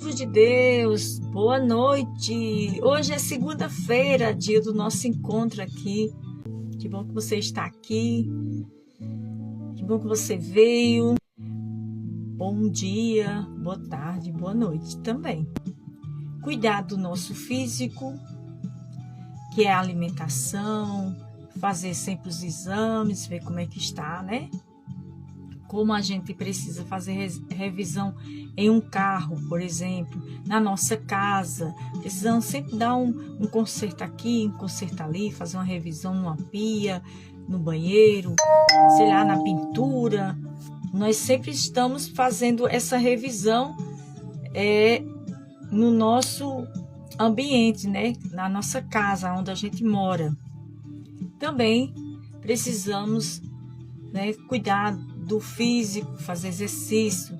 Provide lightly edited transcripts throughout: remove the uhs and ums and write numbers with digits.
Povo de Deus, boa noite. Hoje é segunda-feira, dia do nosso encontro aqui. Que bom que você está aqui. Que bom que você veio. Bom dia, boa tarde, boa noite também. Cuidar do nosso físico, que é a alimentação, fazer sempre os exames, ver como é que está, né? Como a gente precisa fazer revisão em um carro, por exemplo, na nossa casa. Precisamos sempre dar um conserto aqui, um conserto ali, fazer uma revisão numa pia, no banheiro, sei lá, na pintura. Nós sempre estamos fazendo essa revisão no nosso ambiente, né? Na nossa casa, onde a gente mora. Também precisamos, né, cuidar do físico, fazer exercício,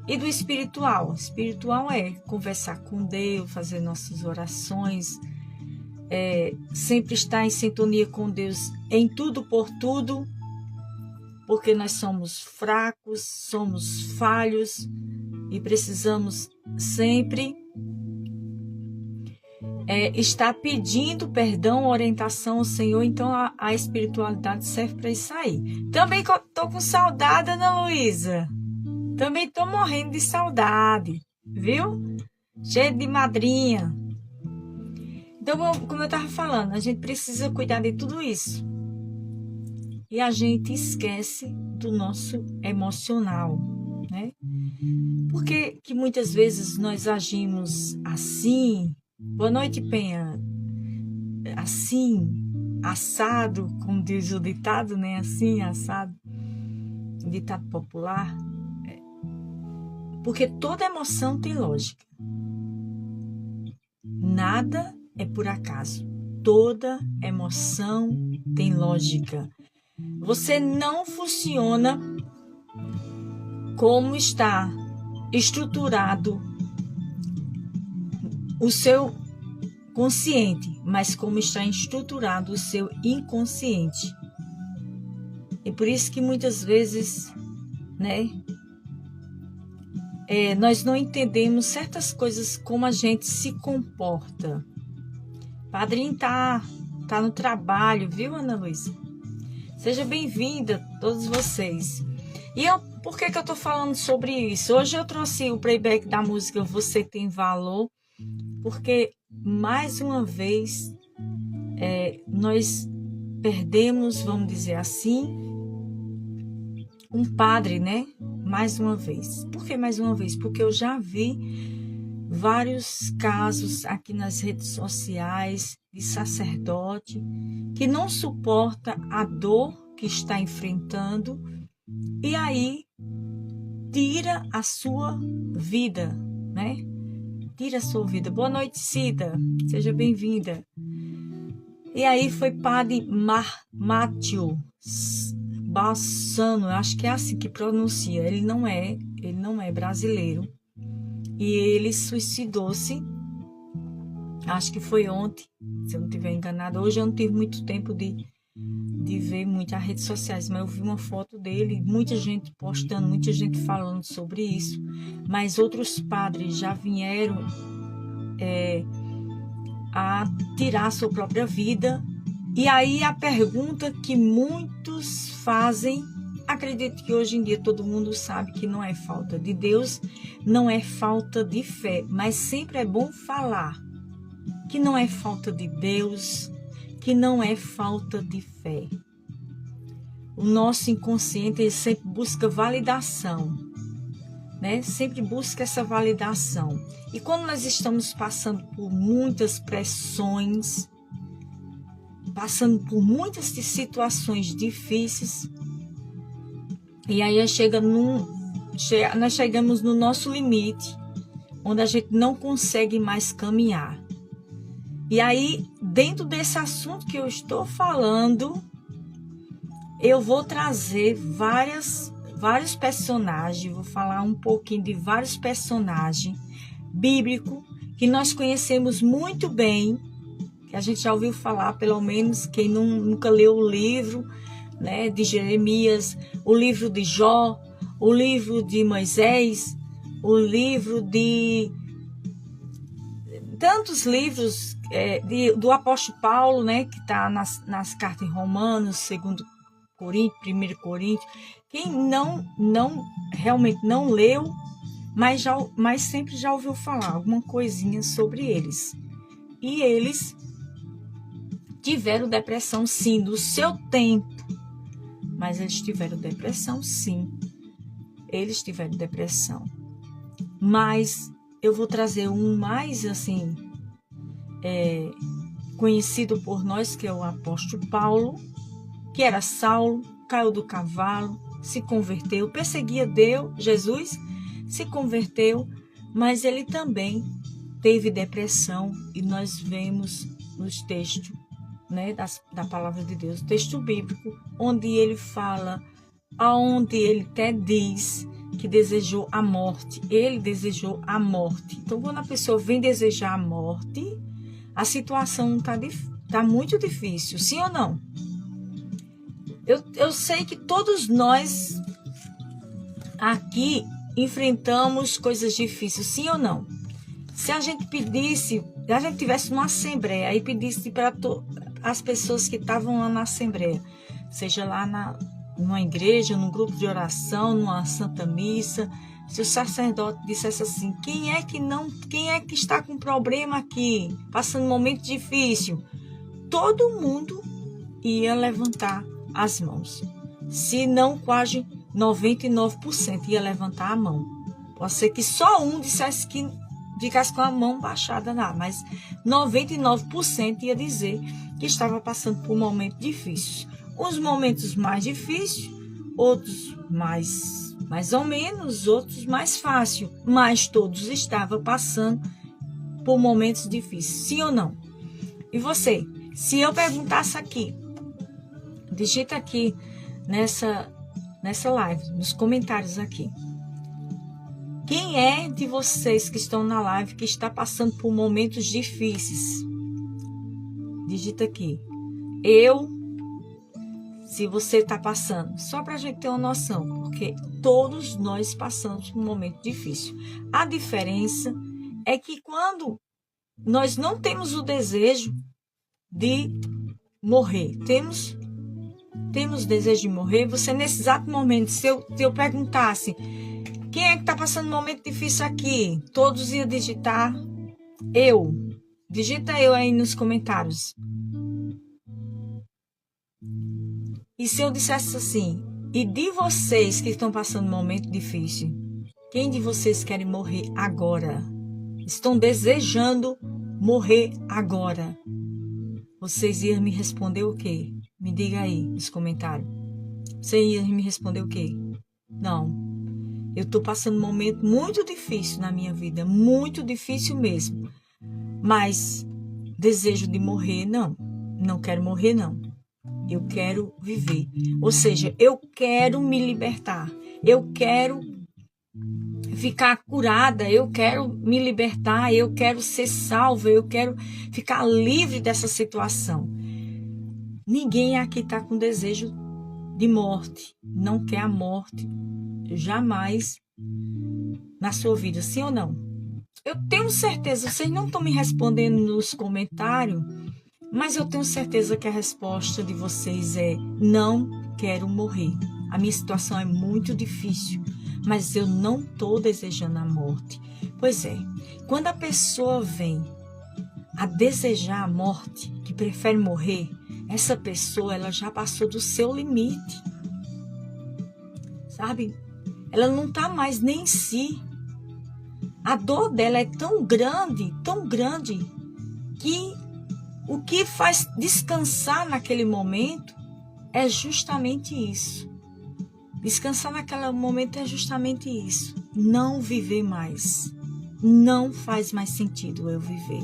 e do espiritual. Espiritual é conversar com Deus, fazer nossas orações, sempre estar em sintonia com Deus em tudo por tudo, porque nós somos fracos, somos falhos e precisamos sempre estar pedindo perdão, orientação ao Senhor. Então a espiritualidade serve para isso aí. Também estou com saudade, Ana Luísa. Também estou morrendo de saudade, viu? Cheio de madrinha. Então, como eu estava falando, a gente precisa cuidar de tudo isso. E a gente esquece do nosso emocional, né? Porque que muitas vezes nós agimos assim. Boa noite, Penha. Assim, assado, como diz o ditado, né? Assim, assado. O ditado popular. Porque toda emoção tem lógica. Nada é por acaso. Toda emoção tem lógica. Você não funciona como está estruturado o seu consciente, mas como está estruturado o seu inconsciente. E por isso que muitas vezes, né, nós não entendemos certas coisas, como a gente se comporta. Padrinho tá no trabalho, viu, Ana Luísa? Seja bem-vinda, todos vocês. E por que eu tô falando sobre isso? Hoje eu trouxe o playback da música Você Tem Valor, porque, mais uma vez, nós perdemos, vamos dizer assim, um padre, né? Mais uma vez. Por que mais uma vez? Porque eu já vi vários casos aqui nas redes sociais de sacerdote que não suporta a dor que está enfrentando e aí tira a sua vida, né? Tira a sua vida. Boa noite, Cida. Seja bem-vinda. E aí foi padre Mátio Bassano, acho que é assim que pronuncia. Ele não é brasileiro. E ele suicidou-se, acho que foi ontem, se eu não estiver enganada. Hoje eu não tive muito tempo de ver muitas redes sociais, mas eu vi uma foto dele, muita gente postando, muita gente falando sobre isso. Mas outros padres já vieram a tirar sua própria vida. E aí a pergunta que muitos fazem, acredito que hoje em dia todo mundo sabe que não é falta de Deus, não é falta de fé, mas sempre é bom falar que não é falta de Deus, que não é falta de fé. O nosso inconsciente, ele sempre busca validação, né? Sempre busca essa validação. E quando nós estamos passando por muitas pressões, passando por muitas situações difíceis, e aí nós chegamos no nosso limite, onde a gente não consegue mais caminhar. E aí, dentro desse assunto que eu estou falando, eu vou trazer vários personagens, vou falar um pouquinho de vários personagens bíblicos que nós conhecemos muito bem, que a gente já ouviu falar, pelo menos quem nunca leu o livro, né, de Jeremias, o livro de Jó, o livro de Moisés, o livro de tantos livros do apóstolo Paulo, né, que está nas cartas em Romanos, 2 Coríntios, 1 Coríntios. Quem realmente não leu, mas sempre já ouviu falar alguma coisinha sobre eles. E eles tiveram depressão, sim, no seu tempo. Mas eles tiveram depressão, sim. Eles tiveram depressão. Mas eu vou trazer um mais, assim, conhecido por nós, que é o apóstolo Paulo, que era Saulo, caiu do cavalo, se converteu, perseguia Jesus, se converteu, mas ele também teve depressão, e nós vemos nos textos, né, da palavra de Deus, texto bíblico, onde ele fala, aonde ele até diz que desejou a morte. Ele desejou a morte. Então, quando a pessoa vem desejar a morte, a situação tá muito difícil, sim ou não? Eu sei que todos nós aqui enfrentamos coisas difíceis, sim ou não? Se a gente tivesse numa assembleia e pedisse para as pessoas que estavam lá na assembleia, seja lá numa igreja, num grupo de oração, numa santa missa, se o sacerdote dissesse assim, quem é que está com problema aqui, passando um momento difícil, todo mundo ia levantar as mãos. Se não, quase 99% ia levantar a mão. Pode ser que só um dissesse que ficasse com a mão baixada lá, mas 99% ia dizer que estava passando por um momento difícil. Uns momentos mais difíceis, outros mais ou menos, outros mais fácil, mas todos estavam passando por momentos difíceis, sim ou não? E você, se eu perguntasse aqui, digita aqui nessa live, nos comentários aqui, quem é de vocês que estão na live que está passando por momentos difíceis? Digita aqui. Se você está passando, só para a gente ter uma noção, porque todos nós passamos por um momento difícil. A diferença é que quando nós não temos o desejo de morrer, temos desejo de morrer, você nesse exato momento, se eu perguntasse, quem é que está passando um momento difícil aqui? Todos iam digitar eu. Digita eu aí nos comentários. E se eu dissesse assim, e de vocês que estão passando um momento difícil, quem de vocês querem morrer agora? Estão desejando morrer agora? Vocês iam me responder o quê? Me diga aí nos comentários. Você ia me responder o quê? Não. Eu estou passando um momento muito difícil na minha vida, muito difícil mesmo. Mas desejo de morrer, não. Não quero morrer, não. Eu quero viver. Ou seja, eu quero me libertar. Eu quero ficar curada. Eu quero me libertar. Eu quero ser salva. Eu quero ficar livre dessa situação. Ninguém aqui está com desejo de morte. Não quer a morte. Jamais na sua vida, sim ou não? Eu tenho certeza, vocês não estão me respondendo nos comentários, mas eu tenho certeza que a resposta de vocês é: não quero morrer. A minha situação é muito difícil, mas eu não estou desejando a morte. Pois é, quando a pessoa vem a desejar a morte, que prefere morrer, essa pessoa ela já passou do seu limite, sabe? Ela não está mais nem em si. A dor dela é tão grande, que o que faz descansar naquele momento é justamente isso. Descansar naquele momento é justamente isso. Não viver mais. Não faz mais sentido eu viver.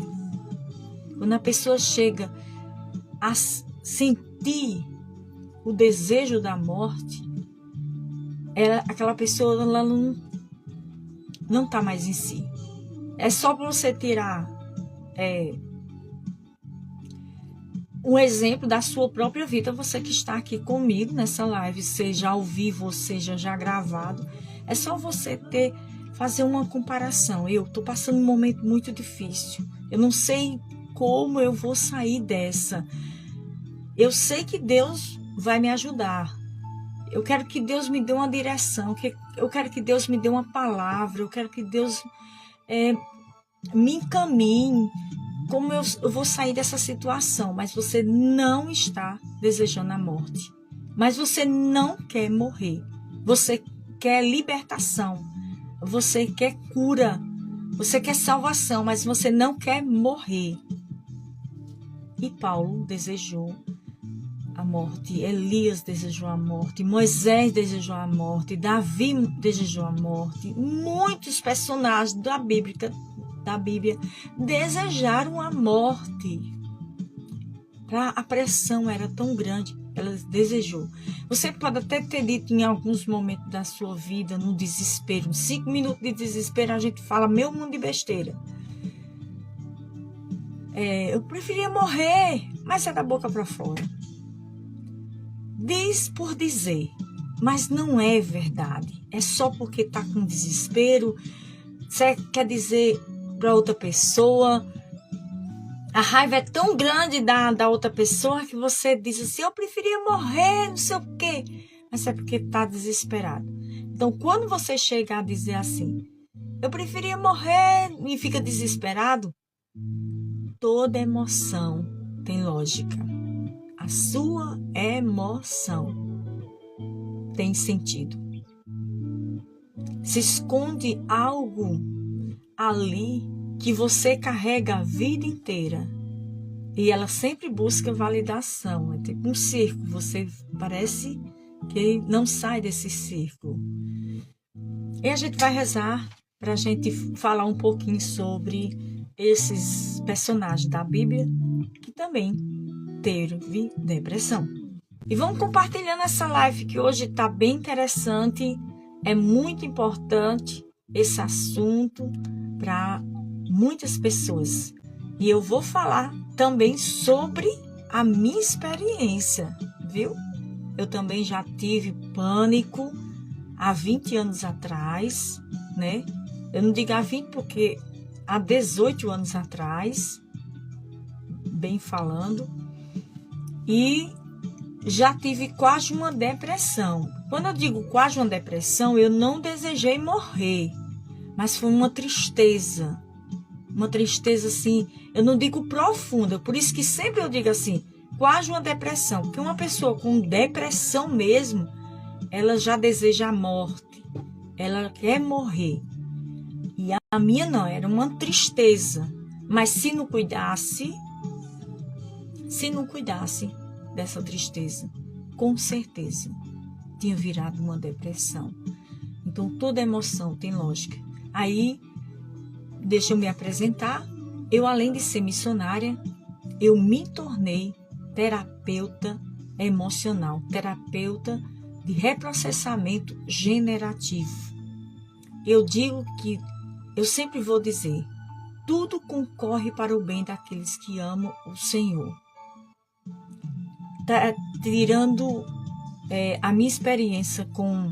Quando a pessoa chega a sentir o desejo da morte, aquela pessoa ela não está mais em si. É só para você tirar um exemplo da sua própria vida, você que está aqui comigo nessa live, seja ao vivo ou seja já gravado. É só você ter fazer uma comparação. Eu estou passando um momento muito difícil. Eu não sei como eu vou sair dessa. Eu sei que Deus vai me ajudar. Eu quero que Deus me dê uma direção. Eu quero que Deus me dê uma palavra. Eu quero que Deus me encaminhe. Como eu vou sair dessa situação? Mas você não está desejando a morte. Mas você não quer morrer. Você quer libertação. Você quer cura. Você quer salvação, mas você não quer morrer. E Paulo desejou a morte. Elias desejou a morte. Moisés desejou a morte. Davi desejou a morte. Muitos personagens da Bíblia desejaram a morte. A pressão era tão grande, ela desejou. Você pode até ter dito em alguns momentos da sua vida, no desespero, 5 minutos de desespero, a gente fala meio mundo de besteira. Eu preferia morrer, mas é da boca para fora. Diz por dizer, mas não é verdade. É só porque está com desespero. Você quer dizer para outra pessoa. A raiva é tão grande da outra pessoa que você diz assim, eu preferia morrer, não sei o quê. Mas é porque está desesperado. Então, quando você chega a dizer assim, eu preferia morrer e fica desesperado, toda emoção tem lógica. A sua emoção tem sentido. Se esconde algo ali que você carrega a vida inteira e ela sempre busca validação. É tipo um círculo, você parece que não sai desse círculo. E a gente vai rezar para a gente falar um pouquinho sobre esses personagens da Bíblia que também teve depressão. E vamos compartilhando essa live que hoje está bem interessante, é muito importante esse assunto para muitas pessoas. E eu vou falar também sobre a minha experiência, viu? Eu também já tive pânico há 20 anos atrás, né? Eu não digo há 20 porque há 18 anos atrás, bem falando, e já tive quase uma depressão. Quando eu digo quase uma depressão, eu não desejei morrer, mas foi uma tristeza assim, eu não digo profunda, por isso que sempre eu digo assim, quase uma depressão, porque uma pessoa com depressão mesmo, ela já deseja a morte, ela quer morrer. E a minha não, era uma tristeza, mas se não cuidasse dessa tristeza, com certeza tinha virado uma depressão. Então toda emoção tem lógica. Aí, deixa eu me apresentar. Eu, além de ser missionária, eu me tornei terapeuta emocional, terapeuta de reprocessamento generativo. Eu digo que, eu sempre vou dizer, tudo concorre para o bem daqueles que amam o Senhor. Tirando a minha experiência com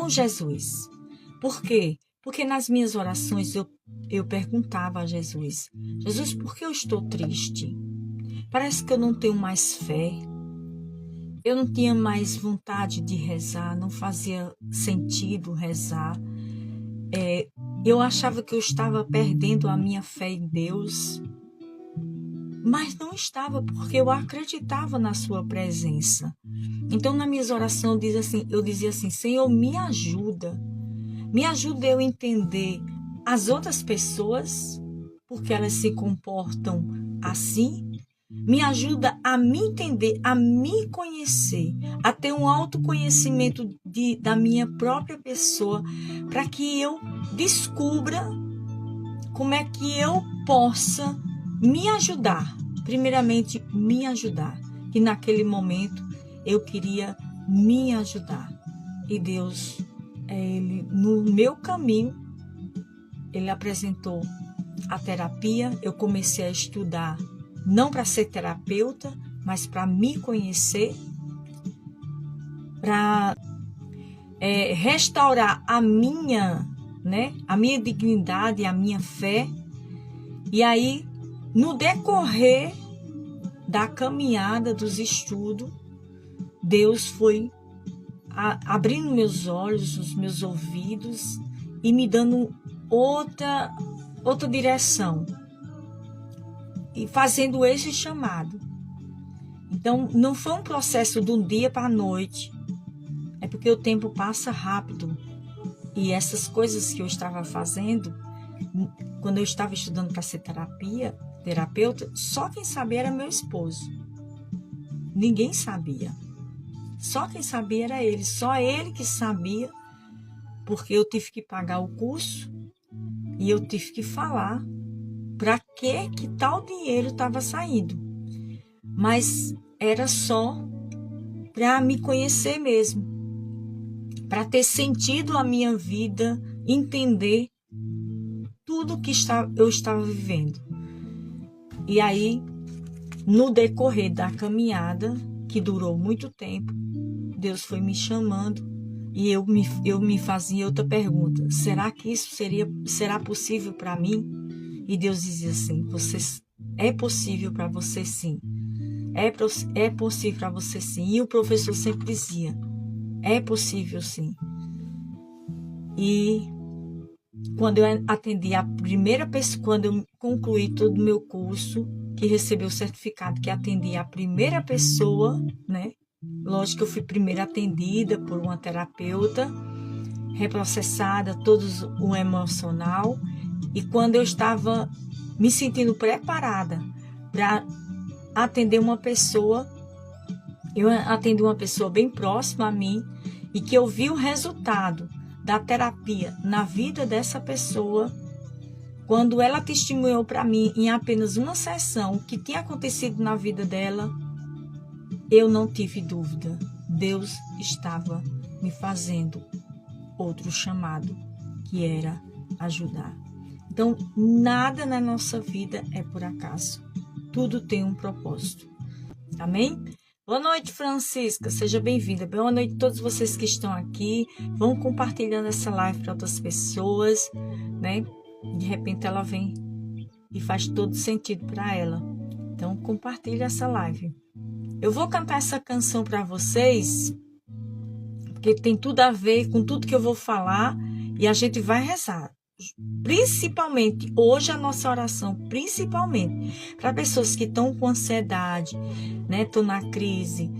Jesus. Por quê? Porque nas minhas orações eu perguntava a Jesus, por que eu estou triste? Parece que eu não tenho mais fé, eu não tinha mais vontade de rezar, não fazia sentido rezar. Eu achava que eu estava perdendo a minha fé em Deus, mas não estava, porque eu acreditava na sua presença. Então, nas minhas orações, eu dizia assim, Senhor, me ajuda eu entender as outras pessoas, porque elas se comportam assim. Me ajuda a me entender, a me conhecer, a ter um autoconhecimento da minha própria pessoa, para que eu descubra como é que eu possa me ajudar. Primeiramente, me ajudar. E naquele momento, eu queria me ajudar. E Deus, Ele, no meu caminho, Ele apresentou a terapia. Eu comecei a estudar, não para ser terapeuta, mas para me conhecer, para restaurar a minha dignidade, a minha fé. E aí, no decorrer da caminhada, dos estudos, Deus foi abrindo meus olhos, os meus ouvidos e me dando outra direção e fazendo esse chamado. Então, não foi um processo de um dia para a noite, é porque o tempo passa rápido. E essas coisas que eu estava fazendo, quando eu estava estudando para ser terapeuta, só quem sabia era meu esposo. Ninguém sabia. Só quem sabia era ele. Só ele que sabia, porque eu tive que pagar o curso e eu tive que falar para que tal dinheiro estava saindo. Mas era só para me conhecer mesmo, para ter sentido a minha vida, entender tudo que eu estava vivendo. E aí, no decorrer da caminhada, que durou muito tempo, Deus foi me chamando e eu me fazia outra pergunta: será que isso será possível para mim? E Deus dizia assim: é possível para você sim. É possível para você sim. E o professor sempre dizia: é possível sim. E quando eu atendi a primeira pessoa, quando eu concluí todo o meu curso, que recebeu o certificado, que atendi a primeira pessoa, né? Lógico que eu fui primeiro atendida por uma terapeuta, reprocessada, todos o emocional. E quando eu estava me sentindo preparada para atender uma pessoa, eu atendi uma pessoa bem próxima a mim e que eu vi o resultado da terapia na vida dessa pessoa, quando ela testemunhou para mim em apenas uma sessão o que tinha acontecido na vida dela, eu não tive dúvida. Deus estava me fazendo outro chamado, que era ajudar. Então, nada na nossa vida é por acaso. Tudo tem um propósito. Amém? Boa noite, Francisca. Seja bem-vinda. Boa noite a todos vocês que estão aqui. Vão compartilhando essa live para outras pessoas, né? De repente ela vem e faz todo sentido para ela. Então, compartilha essa live. Eu vou cantar essa canção para vocês, porque tem tudo a ver com tudo que eu vou falar e a gente vai rezar. Principalmente, hoje a nossa oração, principalmente para pessoas que estão com ansiedade, né, estão na crise,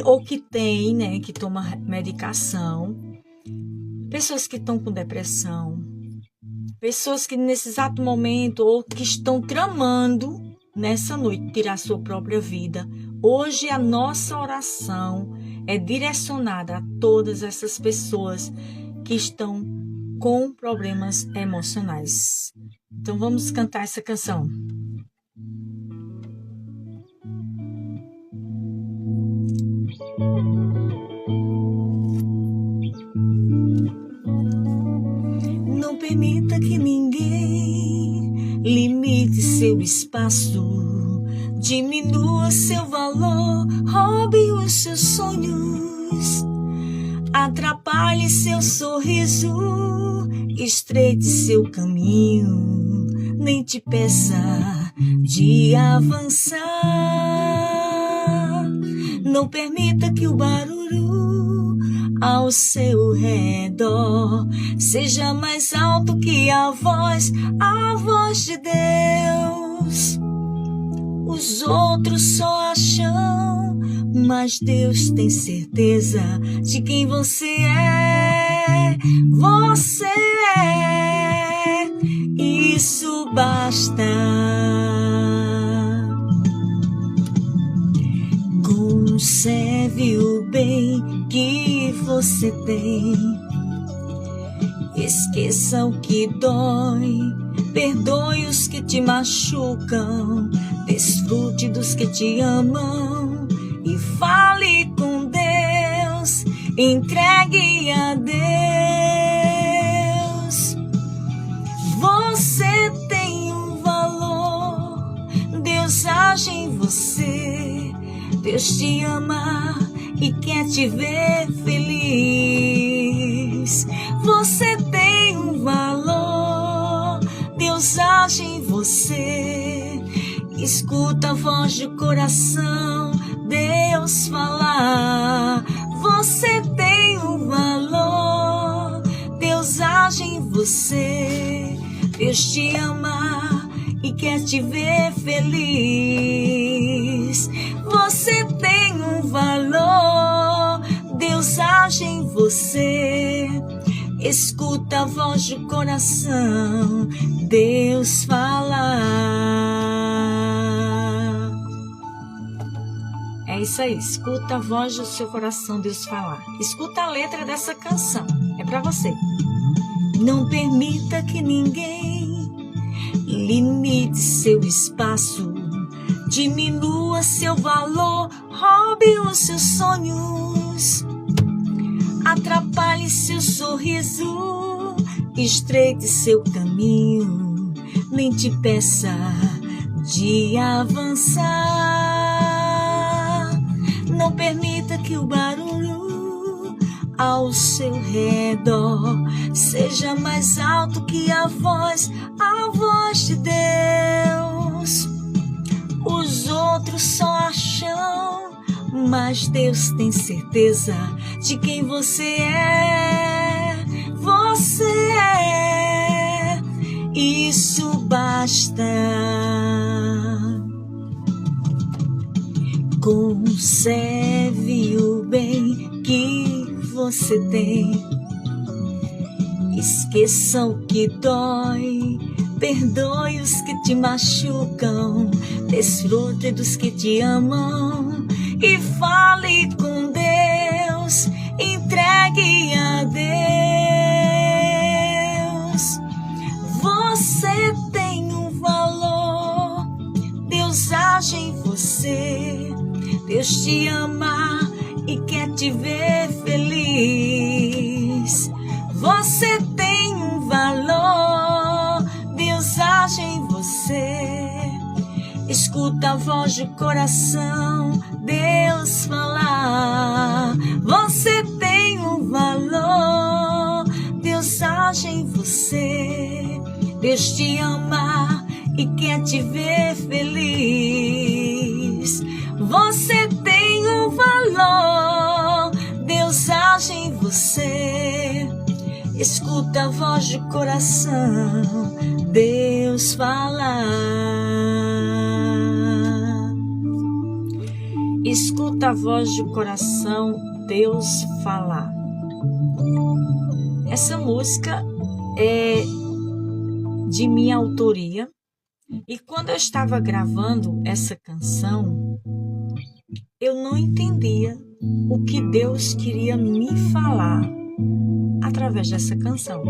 ou que tem, né, que toma medicação, pessoas que estão com depressão, pessoas que nesse exato momento ou que estão tramando nessa noite tirar sua própria vida. Hoje a nossa oração é direcionada a todas essas pessoas que estão com problemas emocionais. Então vamos cantar essa canção. Não permita que ninguém limite seu espaço, diminua seu valor, roube os seus sonhos, atrapalhe seu sorriso, estreite seu caminho, nem te peça de avançar. Não permita que o barulho ao seu redor seja mais alto que a voz de Deus. Os outros só acham, mas Deus tem certeza de quem você é. Você é, isso basta. Conserve o bem que você tem. Esqueça o que dói, perdoe os que te machucam, desfrute dos que te amam e fale com Deus, entregue a Deus. Você tem um valor, Deus age em você, Deus te ama e quer te ver feliz. Você tem um valor, Deus age em você. Escuta a voz do coração, Deus falar. Você tem um valor, Deus age em você. Deus te ama e quer te ver feliz. Você tem um valor, Deus age em você. Escuta a voz do coração, Deus fala. É isso aí, escuta a voz do seu coração, Deus falar. Escuta a letra dessa canção, é pra você. Não permita que ninguém limite seu espaço, diminua seu valor, roube os seus sonhos, atrapalhe seu sorriso, estreite seu caminho, nem te peça de avançar. Não permita que o barulho ao seu redor seja mais alto que a voz de Deus. Os outros só acham, mas Deus tem certeza de quem você é. Você é, isso basta. Conserve o bem que você tem. Esqueça o que dói, perdoe os que te machucam, desfrute dos que te amam e fale com Deus, entregue a Deus. Você tem um valor, Deus age em você. Deus te ama e quer te ver feliz. Você tem um valor, Deus age em você. Escuta a voz do coração, Deus falar. Você tem um valor, Deus age em você. Deus te ama e quer te ver feliz. Você tem um valor, Deus age em você. Escuta a voz do coração, Deus fala. Escuta a voz do coração, Deus fala. Essa música é de minha autoria. E quando eu estava gravando essa canção, eu não entendia o que Deus queria me falar através dessa canção.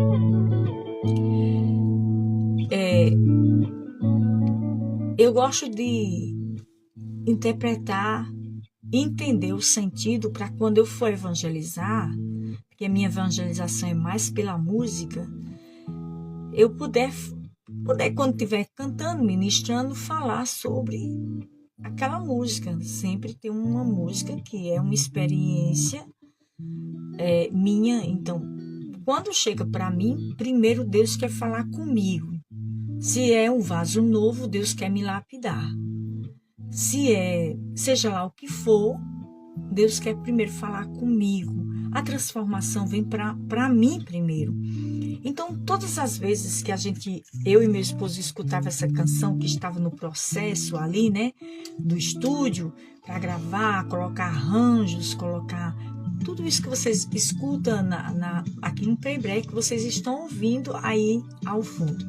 Eu gosto de interpretar, entender o sentido para quando eu for evangelizar, porque a minha evangelização é mais pela música, eu puder quando estiver cantando, ministrando, falar sobre aquela música. Sempre tem uma música que é uma experiência minha. Então, quando chega para mim, primeiro Deus quer falar comigo. Se é um vaso novo, Deus quer me lapidar. Seja lá o que for, Deus quer primeiro falar comigo. A transformação vem para mim primeiro. Então, todas as vezes que eu e meu esposo escutava essa canção, que estava no processo ali, né, do estúdio, para gravar, colocar arranjos, colocar tudo isso que vocês escutam aqui no playback, que vocês estão ouvindo aí ao fundo.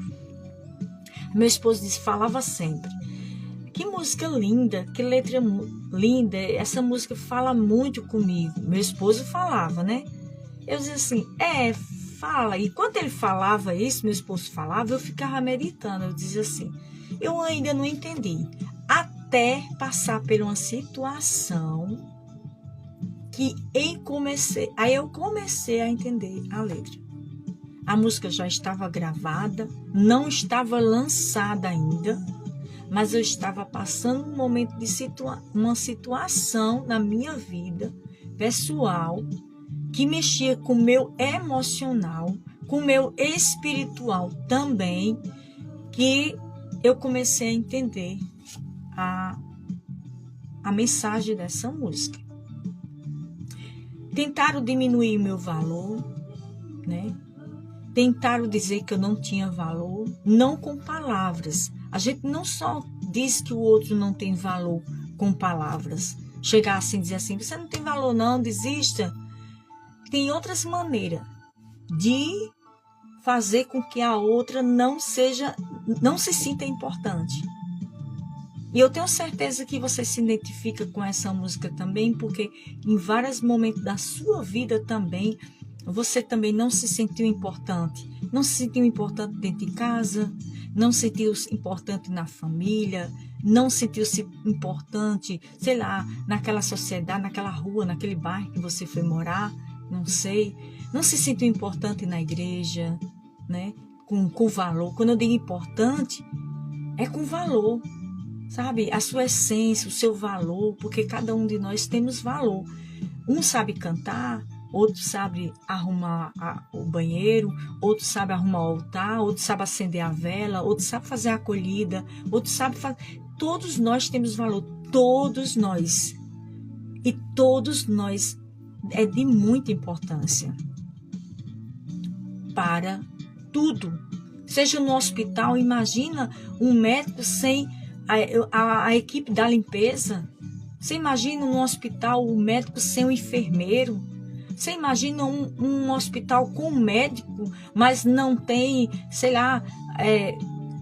Meu esposo falava sempre: que música linda, que letra linda, essa música fala muito comigo. Meu esposo falava, né? Eu dizia assim, fala. E quando ele falava isso, meu esposo falava, eu ficava meditando. Eu dizia assim, eu ainda não entendi. Até passar por uma situação que aí eu comecei a entender a letra. A música já estava gravada, não estava lançada ainda, mas eu estava passando um momento de uma situação na minha vida pessoal que mexia com o meu emocional, com o meu espiritual também, que eu comecei a entender a mensagem dessa música. Tentaram diminuir o meu valor, né? Tentaram dizer que eu não tinha valor, não com palavras. A gente não só diz que o outro não tem valor com palavras. Chegar assim e dizer assim, você não tem valor não, desista. Tem outras maneiras de fazer com que a outra não se sinta importante. E eu tenho certeza que você se identifica com essa música também, porque em vários momentos da sua vida também, você também não se sentiu importante. Não se sentiu importante dentro de casa, não se sentiu importante na família, não sentiu-se importante, sei lá, naquela sociedade, naquela rua, naquele bairro que você foi morar, não sei. Não se sentiu importante na igreja, né? Com valor. Quando eu digo importante, é com valor, sabe? A sua essência, o seu valor, porque cada um de nós temos valor. Um sabe cantar, outro sabe arrumar o banheiro, outro sabe arrumar o altar, outro sabe acender a vela, outro sabe fazer a acolhida, outro sabe fazer... Todos nós temos valor, todos nós. E todos nós é de muita importância para tudo. Seja no hospital, imagina um médico sem a equipe da limpeza. Você imagina no hospital o médico sem o enfermeiro. Você imagina um hospital com um médico, mas não tem, sei lá,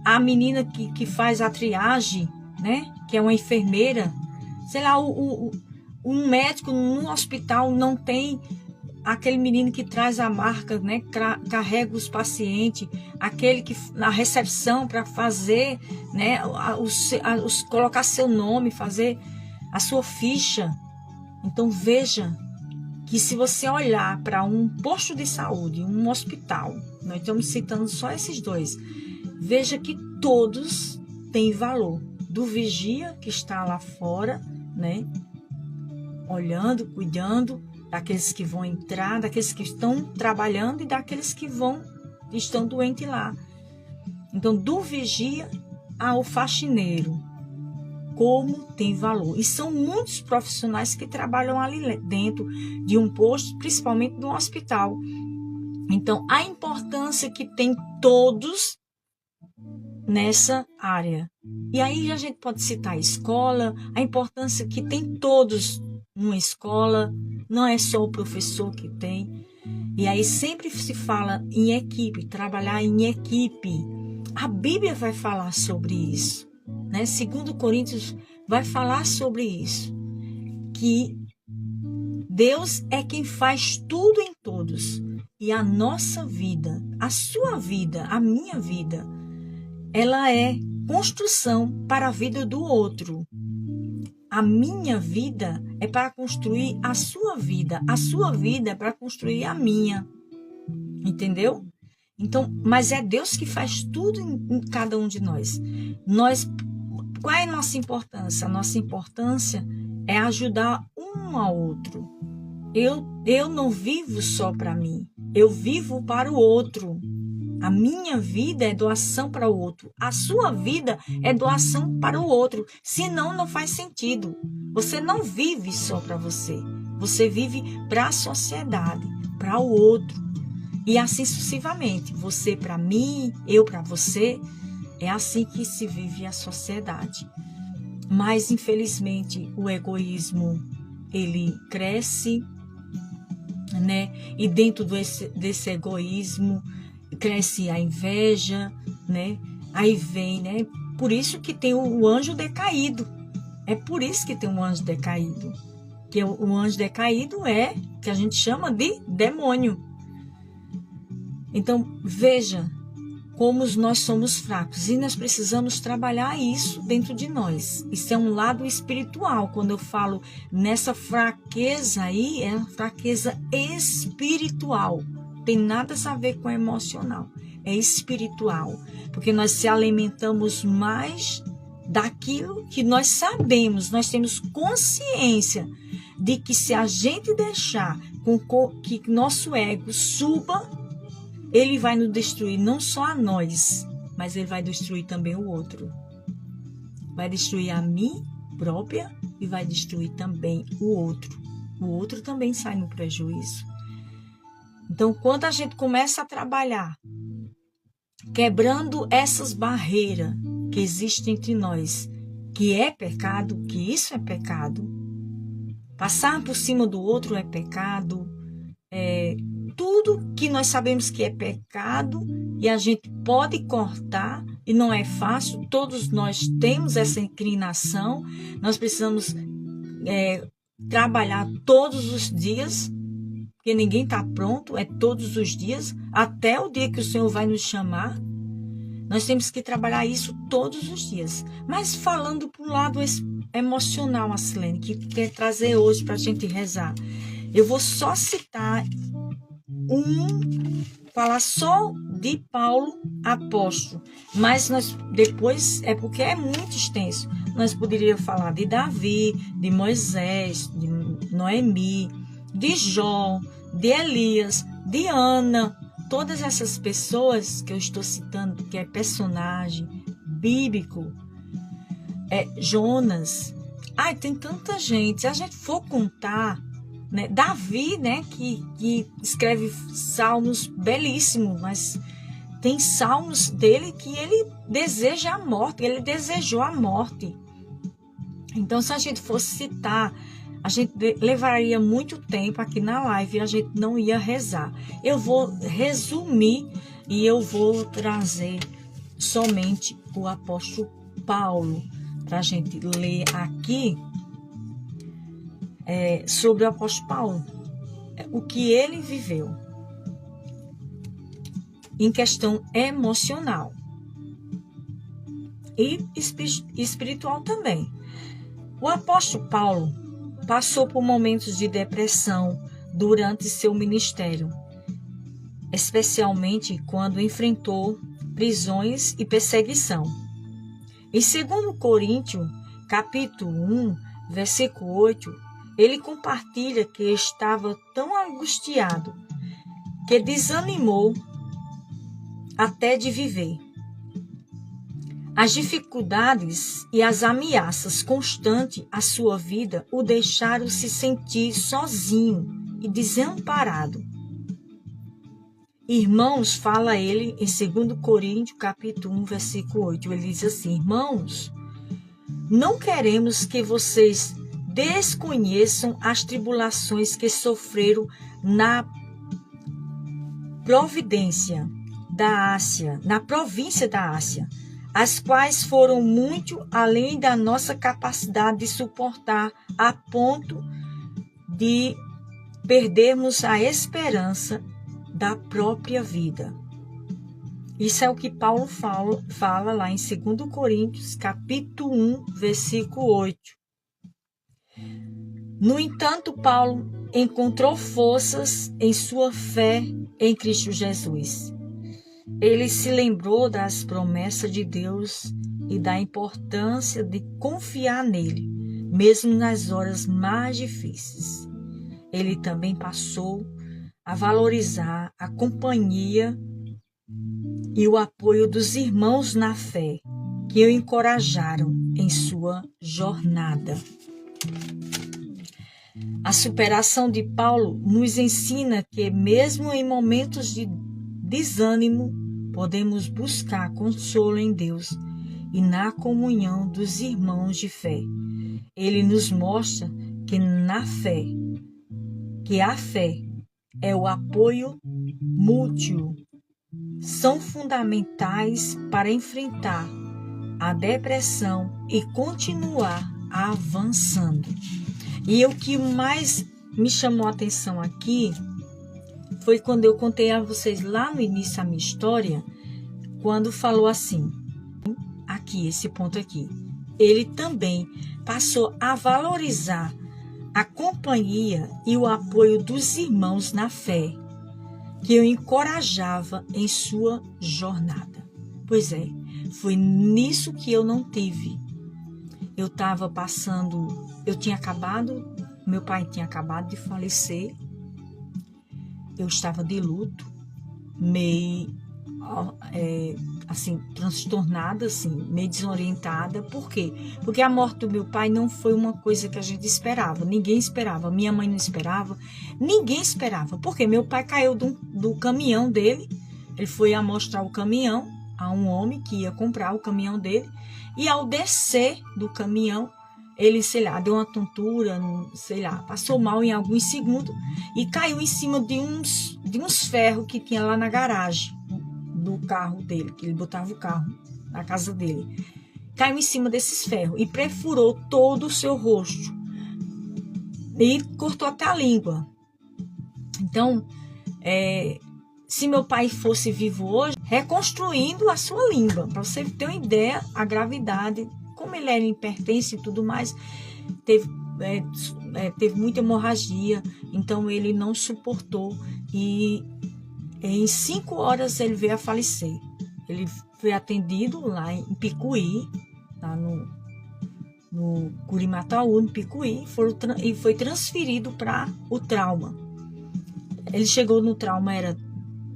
a menina que faz a triagem, né? Que é uma enfermeira. Sei lá, um médico no hospital não tem aquele menino que traz a marca, né? Carrega os pacientes, aquele que na recepção para fazer, né? Colocar seu nome, fazer a sua ficha. Então veja que se você olhar para um posto de saúde, um hospital, nós estamos citando só esses dois, veja que todos têm valor. Do vigia que está lá fora, né? Olhando, cuidando daqueles que vão entrar, daqueles que estão trabalhando e daqueles que estão doentes lá. Então, do vigia ao faxineiro, como tem valor. E são muitos profissionais que trabalham ali dentro de um posto, principalmente de um hospital. Então, a importância que tem todos nessa área. E aí a gente pode citar a escola, a importância que tem todos numa escola, não é só o professor que tem. E aí sempre se fala em equipe, trabalhar em equipe. A Bíblia vai falar sobre isso, né? 2 Coríntios vai falar sobre isso, que Deus é quem faz tudo em todos. E a nossa vida, a sua vida, a minha vida, ela é construção para a vida do outro. A minha vida é para construir a sua vida é para construir a minha. Entendeu? Então, mas é Deus que faz tudo em cada um de nós. Qual é a nossa importância? A nossa importância é ajudar um ao outro. Eu não vivo só para mim, eu vivo para o outro. A minha vida é doação para o outro. A sua vida é doação para o outro. Senão, não faz sentido. Você não vive só para você. Você vive para a sociedade, para o outro. E assim sucessivamente. Você para mim, eu para você. É assim que se vive a sociedade. Mas, infelizmente, o egoísmo, ele cresce, né? E dentro desse egoísmo, cresce a inveja, né? Aí vem, né? Por isso que tem o anjo decaído. É por isso que tem um anjo decaído. Que o anjo decaído é que a gente chama de demônio. Então, veja como nós somos fracos e nós precisamos trabalhar isso dentro de nós. Isso é um lado espiritual. Quando eu falo nessa fraqueza aí, é a fraqueza espiritual. Tem nada a ver com emocional, é espiritual, porque nós se alimentamos mais daquilo que nós sabemos, nós temos consciência de que se a gente deixar que nosso ego suba, ele vai nos destruir não só a nós, mas ele vai destruir também o outro. Vai destruir a mim própria e vai destruir também o outro. O outro também sai no prejuízo. Então, quando a gente começa a trabalhar, quebrando essas barreiras que existem entre nós, que é pecado, que isso é pecado, passar por cima do outro é pecado, tudo que nós sabemos que é pecado e a gente pode cortar, e não é fácil, todos nós temos essa inclinação, nós precisamos trabalhar todos os dias, porque ninguém está pronto, é todos os dias, até o dia que o Senhor vai nos chamar. Nós temos que trabalhar isso todos os dias. Mas falando para o lado emocional, a Silene, que quer trazer hoje para a gente rezar, eu vou só citar falar só de Paulo apóstolo, mas nós depois, porque é muito extenso, nós poderíamos falar de Davi, de Moisés, de Noemi, de Jó, de Elias, de Ana, todas essas pessoas que eu estou citando, que é personagem bíblico, Jonas. Tem tanta gente, se a gente for contar, né, Davi, né, que escreve salmos belíssimos, mas tem salmos dele que ele deseja a morte, ele desejou a morte. Então, se a gente fosse citar, a gente levaria muito tempo aqui na live e a gente não ia rezar. Eu vou resumir e eu vou trazer somente o apóstolo Paulo para a gente ler aqui sobre o apóstolo Paulo, o que ele viveu em questão emocional e espiritual também. O apóstolo Paulo passou por momentos de depressão durante seu ministério, especialmente quando enfrentou prisões e perseguição. Em 2 Coríntios, capítulo 1, versículo 8, ele compartilha que estava tão angustiado que desanimou até de viver. As dificuldades e as ameaças constantes à sua vida o deixaram se sentir sozinho e desamparado. Irmãos, fala ele em 2 Coríntios, capítulo 1, versículo 8. Ele diz assim: irmãos, não queremos que vocês desconheçam as tribulações que sofreram na província da Ásia, as quais foram muito além da nossa capacidade de suportar, a ponto de perdermos a esperança da própria vida. Isso é o que Paulo fala lá em 2 Coríntios, capítulo 1, versículo 8. No entanto, Paulo encontrou forças em sua fé em Cristo Jesus. Ele se lembrou das promessas de Deus e da importância de confiar nele, mesmo nas horas mais difíceis. Ele também passou a valorizar a companhia e o apoio dos irmãos na fé, que o encorajaram em sua jornada. A superação de Paulo nos ensina que, mesmo em momentos de desânimo, podemos buscar consolo em Deus e na comunhão dos irmãos de fé. Ele nos mostra que a fé é o apoio mútuo, são fundamentais para enfrentar a depressão e continuar avançando. E o que mais me chamou a atenção aqui foi quando eu contei a vocês lá no início a minha história, quando falou assim, esse ponto aqui, ele também passou a valorizar a companhia e o apoio dos irmãos na fé, que o encorajava em sua jornada. Pois é, foi nisso que eu não tive. Eu estava passando, meu pai tinha acabado de falecer, eu estava de luto, meio assim, transtornada, assim, meio desorientada. Por quê? Porque a morte do meu pai não foi uma coisa que a gente esperava. Ninguém esperava. Minha mãe não esperava. Ninguém esperava. Porque meu pai caiu do caminhão dele. Ele foi amostrar o caminhão a um homem que ia comprar o caminhão dele. E ao descer do caminhão, ele, sei lá, deu uma tontura, sei lá, passou mal em alguns segundos e caiu em cima de uns ferros que tinha lá na garagem do carro dele, que ele botava o carro na casa dele. Caiu em cima desses ferros e perfurou todo o seu rosto e cortou até a língua. Então, se meu pai fosse vivo hoje, reconstruindo a sua língua, para você ter uma ideia, a gravidade, como ele era hipertenso e tudo mais, teve muita hemorragia, então ele não suportou e em 5 horas ele veio a falecer. Ele foi atendido lá em Picuí, lá no Curimataú, no Picuí, e foi transferido para o trauma. Ele chegou no trauma, era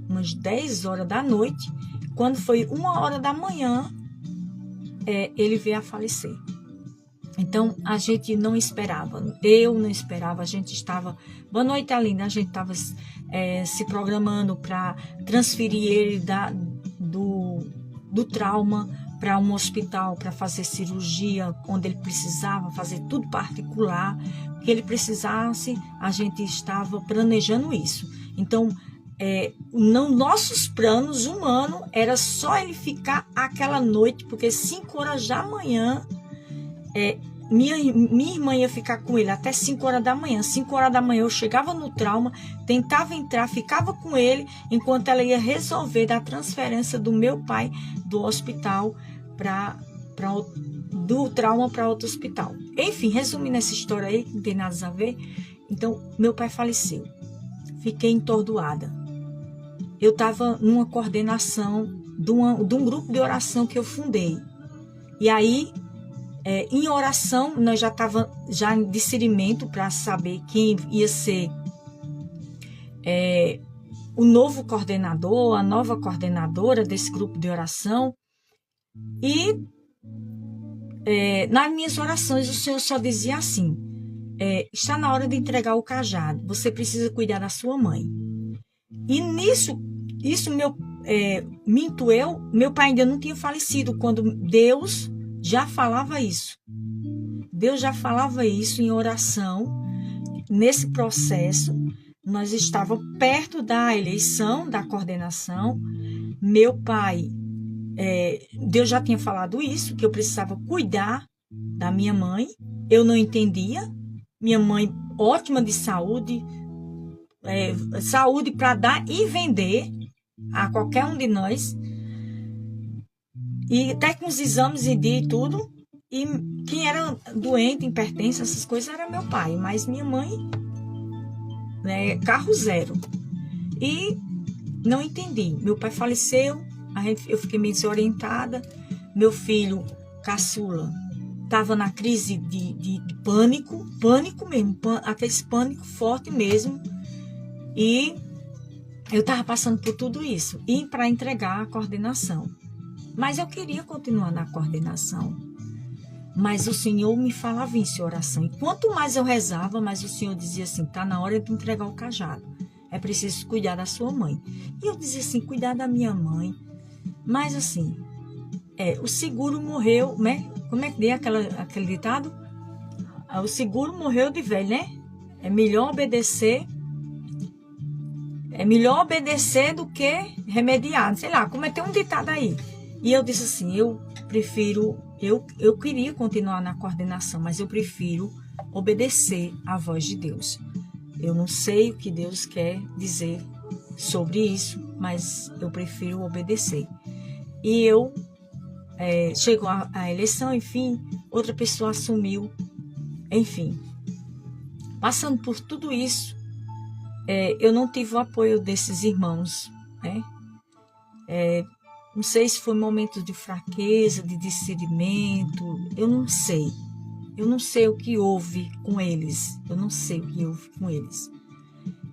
umas 10 horas da noite. Quando foi 1 hora da manhã, ele veio a falecer. Então, a gente não esperava, eu não esperava, a gente estava... Boa noite, Aline, a gente estava se programando para transferir ele do trauma para um hospital, para fazer cirurgia, onde ele precisava fazer tudo particular, que ele precisasse, a gente estava planejando isso. Então, nossos planos humanos era só ele ficar aquela noite, porque 5 horas da manhã... minha irmã ia ficar com ele até 5 horas da manhã. 5 horas da manhã eu chegava no trauma, tentava entrar, ficava com ele, enquanto ela ia resolver da transferência do meu pai do hospital do trauma para outro hospital. Enfim, resumindo essa história aí, que não tem nada a ver. Então, meu pai faleceu. Fiquei entordoada. Eu estava numa coordenação de um grupo de oração que eu fundei. E aí... em oração, nós já estávamos em discernimento para saber quem ia ser o novo coordenador, a nova coordenadora desse grupo de oração. E nas minhas orações o Senhor só dizia assim: está na hora de entregar o cajado, você precisa cuidar da sua mãe. E isso me intuiu, meu pai ainda não tinha falecido, quando Deus já falava isso. Deus já falava isso em oração. Nesse processo, nós estávamos perto da eleição, da coordenação. Meu pai, Deus já tinha falado isso, que eu precisava cuidar da minha mãe. Eu não entendia. Minha mãe, ótima de saúde, saúde para dar e vender a qualquer um de nós. E até com os exames e tudo. E quem era doente, hipertenso, essas coisas, era meu pai. Mas minha mãe, carro zero. E não entendi. Meu pai faleceu, eu fiquei meio desorientada. Meu filho, caçula, estava na crise de pânico mesmo, aquele pânico forte mesmo. E eu estava passando por tudo isso. E para entregar a coordenação. Mas eu queria continuar na coordenação. Mas o Senhor me falava isso em oração. E quanto mais eu rezava, mais o Senhor dizia assim: está na hora de entregar o cajado. É preciso cuidar da sua mãe. E eu dizia assim: cuidar da minha mãe. Mas assim, o seguro morreu, né? Como é que é aquele ditado? O seguro morreu de velho, né? É melhor obedecer do que remediar. Sei lá, como tem um ditado aí. E eu disse assim: eu queria continuar na coordenação, mas eu prefiro obedecer à voz de Deus. Eu não sei o que Deus quer dizer sobre isso, mas eu prefiro obedecer. E chegou a eleição, enfim, outra pessoa assumiu, enfim. Passando por tudo isso, eu não tive o apoio desses irmãos, né? Não sei se foi momento de fraqueza, de discernimento, eu não sei. Eu não sei o que houve com eles.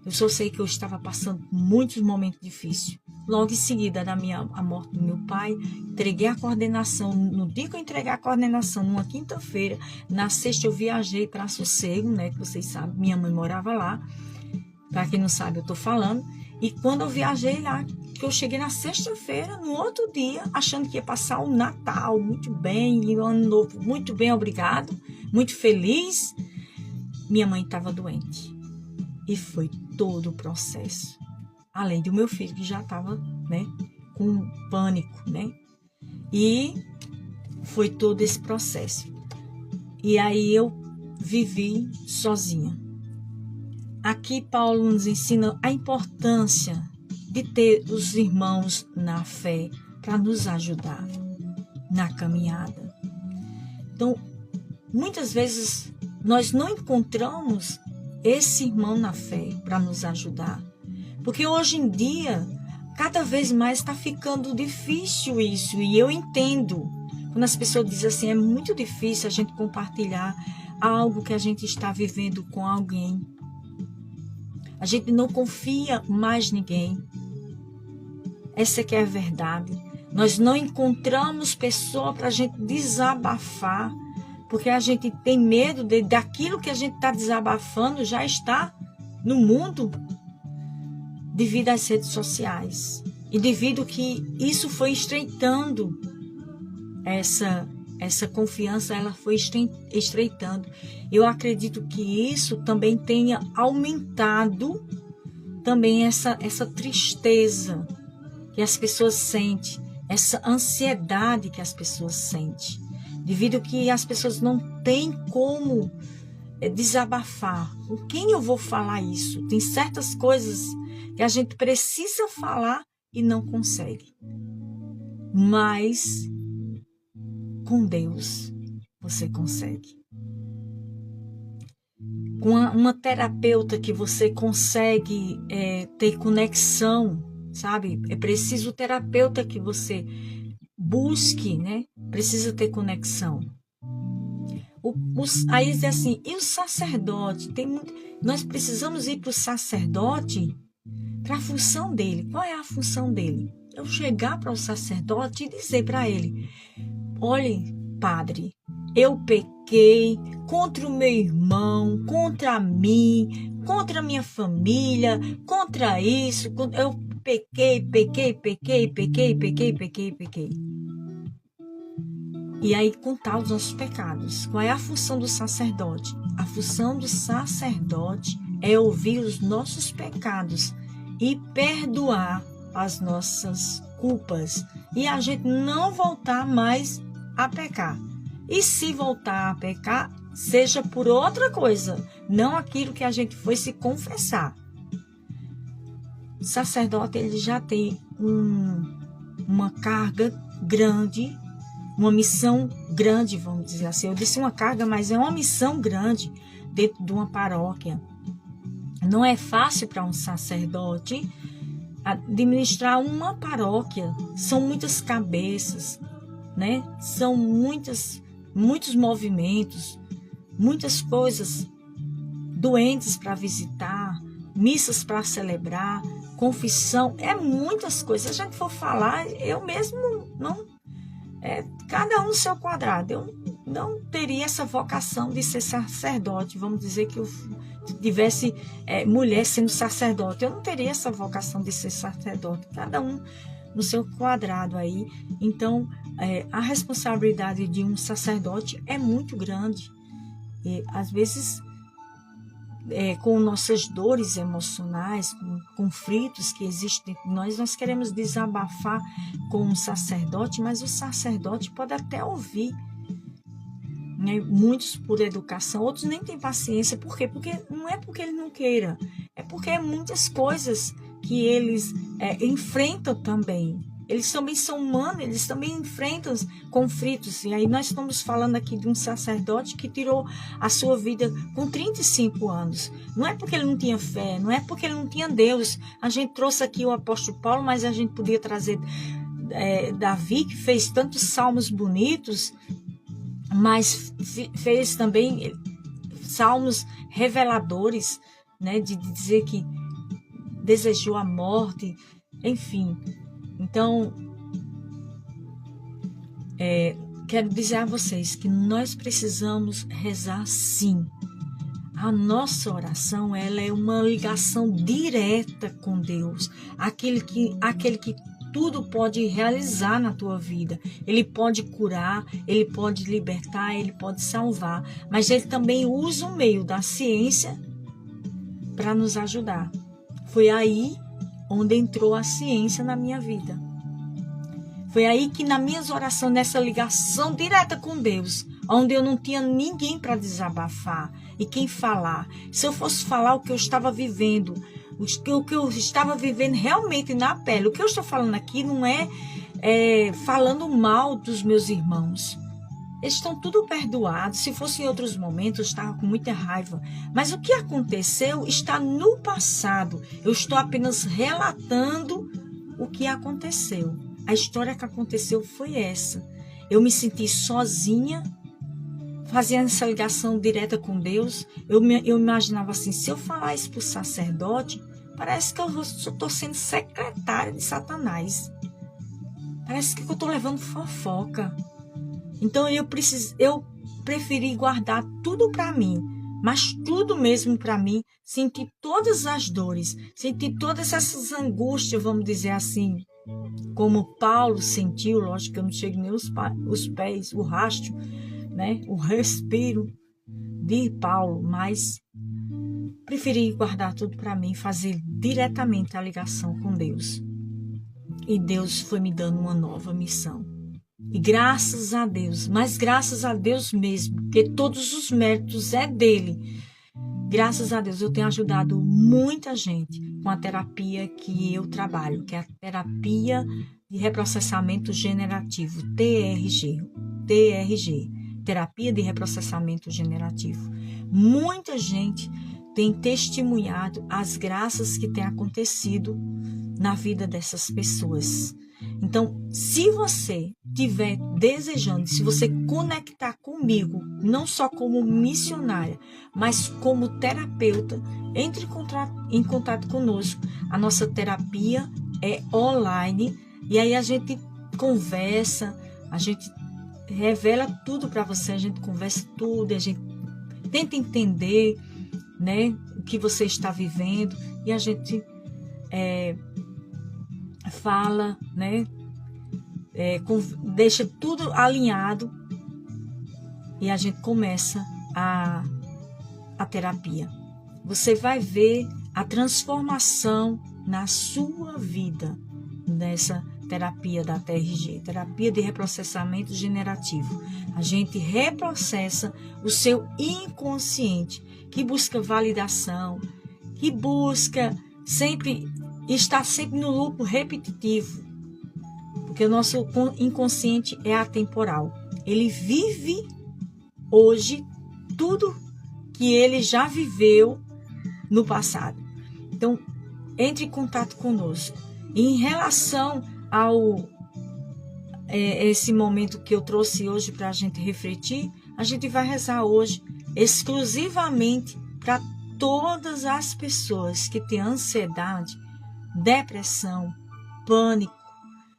Eu só sei que eu estava passando muitos momentos difíceis. Logo em seguida, a morte do meu pai, entreguei a coordenação. No dia que eu entreguei a coordenação, numa quinta-feira, na sexta eu viajei para Sossego, né? Que vocês sabem, minha mãe morava lá. Para quem não sabe, eu estou falando. E quando eu viajei lá, que eu cheguei na sexta-feira, no outro dia, achando que ia passar o Natal muito bem, e o Ano Novo muito bem, obrigado, muito feliz, minha mãe estava doente. E foi todo o processo. Além do meu filho, que já estava, né, com pânico, né? E foi todo esse processo. E aí eu vivi sozinha. Aqui Paulo nos ensina a importância de ter os irmãos na fé para nos ajudar na caminhada. Então, muitas vezes nós não encontramos esse irmão na fé para nos ajudar. Porque hoje em dia, cada vez mais está ficando difícil isso. E eu entendo. Quando as pessoas dizem assim, é muito difícil a gente compartilhar algo que a gente está vivendo com alguém. A gente não confia mais em ninguém. Essa que é a verdade. Nós não encontramos pessoa para a gente desabafar. Porque a gente tem medo daquilo que a gente está desabafando já está no mundo devido às redes sociais. E devido que isso foi estreitando essa confiança, ela foi estreitando. Eu acredito que isso também tenha aumentado também essa tristeza que as pessoas sentem, essa ansiedade que as pessoas sentem, devido que as pessoas não têm como desabafar. Com quem eu vou falar isso? Tem certas coisas que a gente precisa falar e não consegue. Mas com Deus você consegue. Com uma terapeuta que você consegue ter conexão, sabe? É preciso o terapeuta que você busque, né? Precisa ter conexão. Aí diz assim, e o sacerdote? Nós precisamos ir para o sacerdote para a função dele. Qual é a função dele? Eu chegar para o sacerdote e dizer para ele, olhe, padre, eu pequei contra o meu irmão, contra mim, contra a minha família, contra isso, eu pequei. E aí contar os nossos pecados. Qual é a função do sacerdote? A função do sacerdote é ouvir os nossos pecados e perdoar as nossas culpas. E a gente não voltar mais a pecar. E se voltar a pecar, seja por outra coisa, não aquilo que a gente foi se confessar. O sacerdote, ele já tem uma carga grande, uma missão grande, vamos dizer assim. Eu disse uma carga, mas é uma missão grande dentro de uma paróquia. Não é fácil para um sacerdote administrar uma paróquia. São muitas cabeças, né? São muitos movimentos, muitas coisas, doentes para visitar, missas para celebrar, confissão, muitas coisas. Se a gente for falar, eu mesmo não... cada um no seu quadrado. Eu não teria essa vocação de ser sacerdote. Vamos dizer que eu tivesse mulher sendo sacerdote. Eu não teria essa vocação de ser sacerdote. Cada um no seu quadrado aí. Então, a responsabilidade de um sacerdote é muito grande. E, às vezes, com nossas dores emocionais, com conflitos que existem entre nós queremos desabafar com um sacerdote, mas o sacerdote pode até ouvir, né? Muitos por educação, outros nem têm paciência. Por quê? Porque não é porque ele não queira, é porque é muitas coisas que eles enfrentam também. Eles também são humanos, eles também enfrentam conflitos. E aí nós estamos falando aqui de um sacerdote que tirou a sua vida com 35 anos. Não é porque ele não tinha fé, não é porque ele não tinha Deus. A gente trouxe aqui o apóstolo Paulo, mas a gente podia trazer Davi, que fez tantos salmos bonitos, mas fez também salmos reveladores, né, de dizer que desejou a morte, enfim. Então, quero dizer a vocês que nós precisamos rezar sim. A nossa oração, ela é uma ligação direta com Deus, aquele que tudo pode realizar na tua vida. Ele pode curar, ele pode libertar, ele pode salvar, mas ele também usa o meio da ciência para nos ajudar. Foi aí onde entrou a ciência na minha vida. Foi aí que nas minhas orações, nessa ligação direta com Deus, onde eu não tinha ninguém para desabafar e quem falar. Se eu fosse falar o que eu estava vivendo, o que eu estava vivendo realmente na pele, o que eu estou falando aqui não é falando mal dos meus irmãos. Eles estão tudo perdoados. Se fosse em outros momentos, eu estava com muita raiva. Mas o que aconteceu está no passado. Eu estou apenas relatando o que aconteceu. A história que aconteceu foi essa. Eu me senti sozinha, fazendo essa ligação direta com Deus. Eu imaginava assim, se eu falar isso para o sacerdote, parece que eu estou sendo secretária de Satanás. Parece que eu estou levando fofoca. Então eu preferi guardar tudo para mim, mas tudo mesmo para mim, sentir todas as dores, sentir todas essas angústias, vamos dizer assim, como Paulo sentiu. Lógico que eu não chego nem os pés, o rastro, né? O respiro de Paulo, mas preferi guardar tudo para mim, fazer diretamente a ligação com Deus. E Deus foi me dando uma nova missão. E graças a Deus, mas graças a Deus mesmo, porque todos os méritos é dele. Graças a Deus eu tenho ajudado muita gente com a terapia que eu trabalho, que é a terapia de reprocessamento generativo, TRG, terapia de reprocessamento generativo. Muita gente tem testemunhado as graças que têm acontecido na vida dessas pessoas. Então, se você estiver desejando, se você conectar comigo, não só como missionária, mas como terapeuta, entre em contato conosco. A nossa terapia é online e aí a gente conversa, a gente revela tudo para você, a gente conversa tudo, a gente tenta entender, né, o que você está vivendo e a gente fala, né? Deixa tudo alinhado e a gente começa a terapia. Você vai ver a transformação na sua vida nessa terapia da TRG, terapia de reprocessamento generativo. A gente reprocessa o seu inconsciente, que busca validação, que busca estar sempre no loop repetitivo, porque o nosso inconsciente é atemporal. Ele vive hoje tudo que ele já viveu no passado. Então, entre em contato conosco. E em relação ao esse momento que eu trouxe hoje para a gente refletir, a gente vai rezar hoje exclusivamente para todas as pessoas que têm ansiedade, depressão, pânico,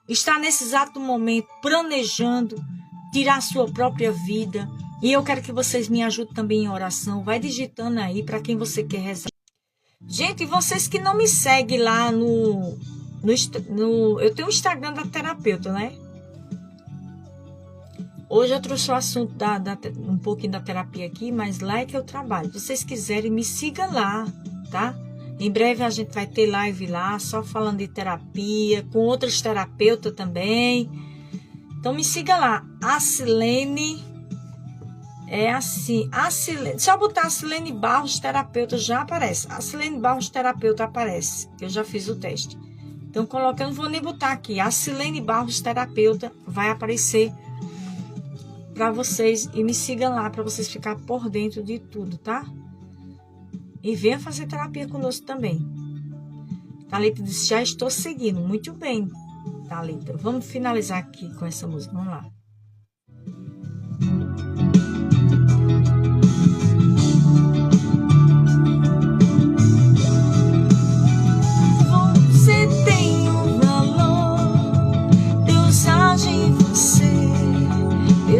está nesse exato momento planejando tirar sua própria vida. E eu quero que vocês me ajudem também em oração. Vai digitando aí para quem você quer rezar. Gente, vocês que não me seguem lá no eu tenho o Instagram da terapeuta, né? Hoje eu trouxe o assunto um pouquinho da terapia aqui, mas lá é que eu trabalho. Se vocês quiserem, me siga lá, tá? Em breve a gente vai ter live lá, só falando de terapia, com outras terapeutas também. Então me siga lá, Acilene, é assim, Acilene, se eu botar Acilene Barros Terapeuta já aparece, Acilene Barros Terapeuta aparece, eu já fiz o teste. Então eu não vou nem botar aqui, Acilene Barros Terapeuta vai aparecer para vocês e me sigam lá para vocês ficarem por dentro de tudo, tá? E venha fazer terapia conosco também. Thalita disse, já estou seguindo. Muito bem, Thalita. Vamos finalizar aqui com essa música. Vamos lá.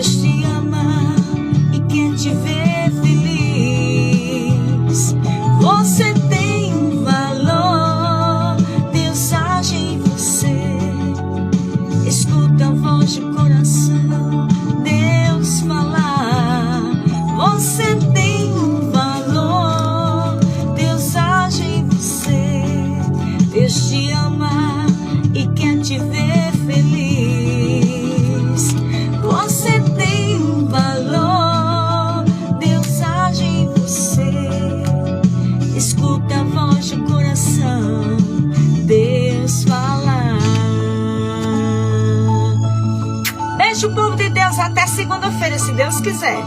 Deus te ama e quer te ver feliz. Você tem um valor, Deus age em você. Escuta a voz do coração, Deus falar. Você tem um valor, Deus age em você. Deus te ama e quer te ver feliz. Você tem um valor, Deus age em você. Escuta a voz do coração, Deus falar. Beijo, povo de Deus, até segunda-feira, se Deus quiser.